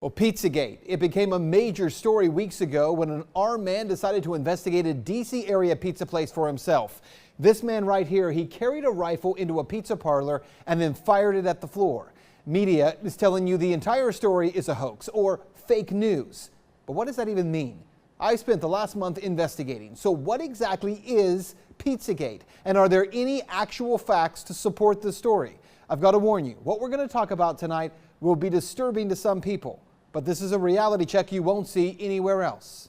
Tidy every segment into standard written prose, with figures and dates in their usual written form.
Well, Pizzagate, it became a major story weeks ago when an armed man decided to investigate a D.C. area pizza place for himself. This man right here, he carried a rifle into a pizza parlor and then fired it at the floor. Media is telling you the entire story is a hoax or fake news. But what does that even mean? I spent the last month investigating. So what exactly is Pizzagate? And are there any actual facts to support the story? I've got to warn you, what we're going to talk about tonight will be disturbing to some people. But this is a reality check you won't see anywhere else.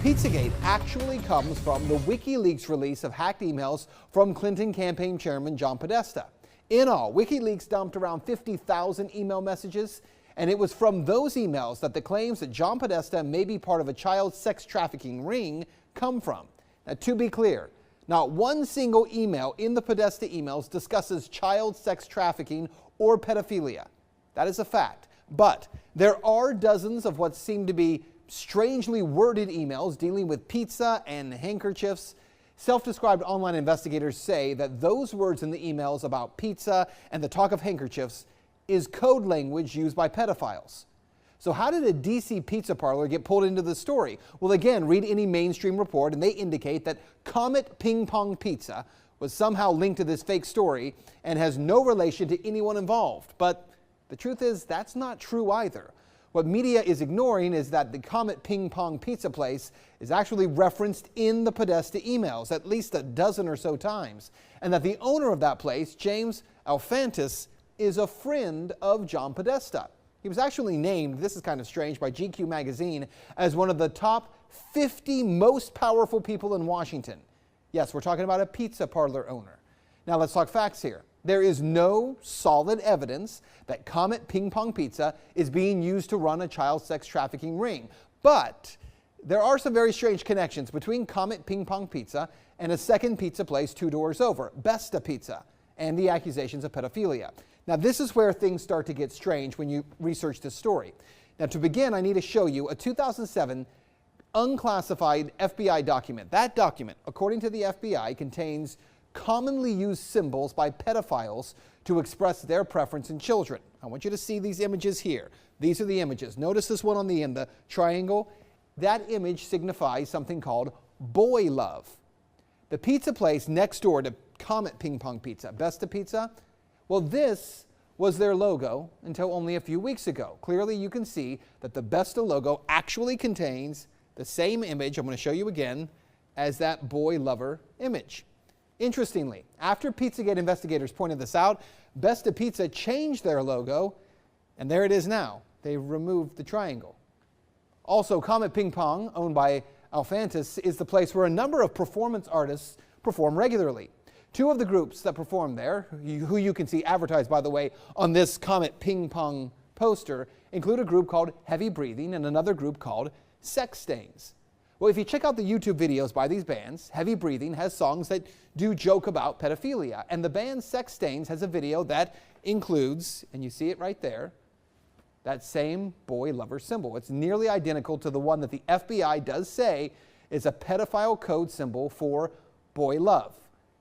Pizzagate actually comes from the WikiLeaks release of hacked emails from Clinton campaign chairman John Podesta. In all, WikiLeaks dumped around 50,000 email messages, and it was from those emails that the claims that John Podesta may be part of a child sex trafficking ring come from. Now, to be clear, not one single email in the Podesta emails discusses child sex trafficking or pedophilia. That is a fact. But there are dozens of what seem to be strangely worded emails dealing with pizza and handkerchiefs. Self-described online investigators say that those words in the emails about pizza and the talk of handkerchiefs is code language used by pedophiles. So how did a DC pizza parlor get pulled into the story? Well, again, read any mainstream report and they indicate that Comet Ping Pong Pizza was somehow linked to this fake story and has no relation to anyone involved. But the truth is, that's not true either. What media is ignoring is that the Comet Ping Pong Pizza place is actually referenced in the Podesta emails at least a dozen or so times, and that the owner of that place, James Alfantis, is a friend of John Podesta. He was actually named, this is kind of strange, by GQ magazine as one of the top 50 most powerful people in Washington. Yes, we're talking about a pizza parlor owner. Now let's talk facts here. There is no solid evidence that Comet Ping Pong Pizza is being used to run a child sex trafficking ring. But there are some very strange connections between Comet Ping Pong Pizza and a second pizza place 2 doors over, Besta Pizza, and the accusations of pedophilia. Now this is where things start to get strange when you research this story. Now to begin, I need to show you a 2007 unclassified FBI document. That document, according to the FBI, contains commonly used symbols by pedophiles to express their preference in children. I want you to see these images here. These are the images. Notice this one on the end, the triangle. That image signifies something called boy love. The pizza place next door to Comet Ping Pong Pizza, Besta Pizza, well, this was their logo until only a few weeks ago. Clearly, you can see that the Besta logo actually contains the same image, I'm going to show you again, as that boy lover image. Interestingly, after Pizzagate investigators pointed this out, Besta Pizza changed their logo, and there it is now. They removed the triangle. Also, Comet Ping Pong, owned by Alfantis, is the place where a number of performance artists perform regularly. 2 of the groups that perform there, who you can see advertised, by the way, on this Comet Ping Pong poster, include a group called Heavy Breathing and another group called Sex Stains. Well, if you check out the YouTube videos by these bands, Heavy Breathing has songs that do joke about pedophilia, and the band Sex Stains has a video that includes, and you see it right there, that same boy lover symbol. It's nearly identical to the one that the FBI does say is a pedophile code symbol for boy love.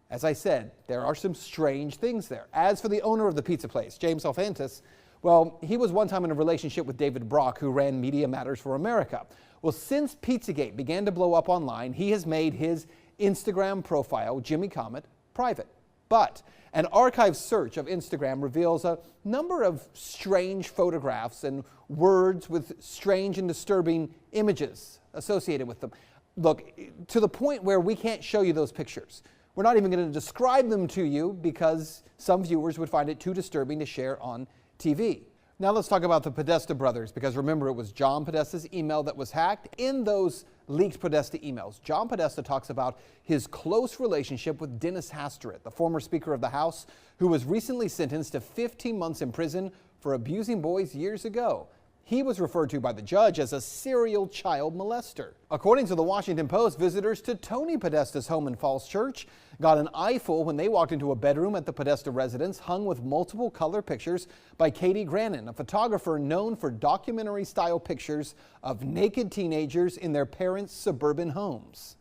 As I said, there are some strange things there. As for the owner of the pizza place, James Alfantis, well, he was one time in a relationship with David Brock, who ran Media Matters for America. Well, since Pizzagate began to blow up online, he has made his Instagram profile, Jimmy Comet, private. But an archive search of Instagram reveals a number of strange photographs and words with strange and disturbing images associated with them. Look, to the point where we can't show you those pictures. We're not even going to describe them to you because some viewers would find it too disturbing to share on TV. Now let's talk about the Podesta brothers, because remember, it was John Podesta's email that was hacked. In those leaked Podesta emails, John Podesta talks about his close relationship with Dennis Hastert, the former Speaker of the House, who was recently sentenced to 15 months in prison for abusing boys years ago. He was referred to by the judge as a serial child molester. According to the Washington Post, visitors to Tony Podesta's home in Falls Church got an eyeful when they walked into a bedroom at the Podesta residence hung with multiple color pictures by Katie Grannon, a photographer known for documentary-style pictures of naked teenagers in their parents' suburban homes.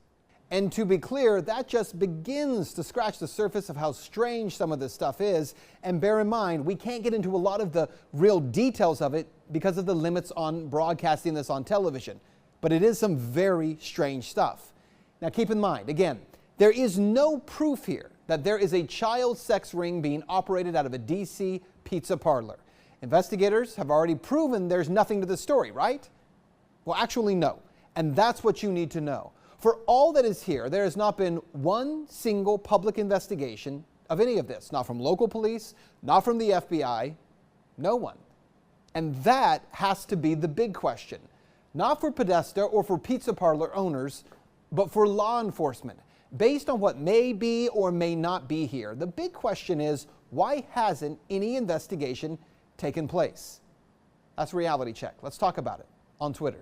And to be clear, that just begins to scratch the surface of how strange some of this stuff is. And bear in mind, we can't get into a lot of the real details of it because of the limits on broadcasting this on television. But it is some very strange stuff. Now keep in mind, again, there is no proof here that there is a child sex ring being operated out of a DC pizza parlor. Investigators have already proven there's nothing to the story, right? Well, actually, no. And that's what you need to know. For all that is here, there has not been one single public investigation of any of this. Not from local police, not from the FBI, no one. And that has to be the big question. Not for Podesta or for pizza parlor owners, but for law enforcement. Based on what may be or may not be here, the big question is, why hasn't any investigation taken place? That's Reality Check. Let's talk about it on Twitter.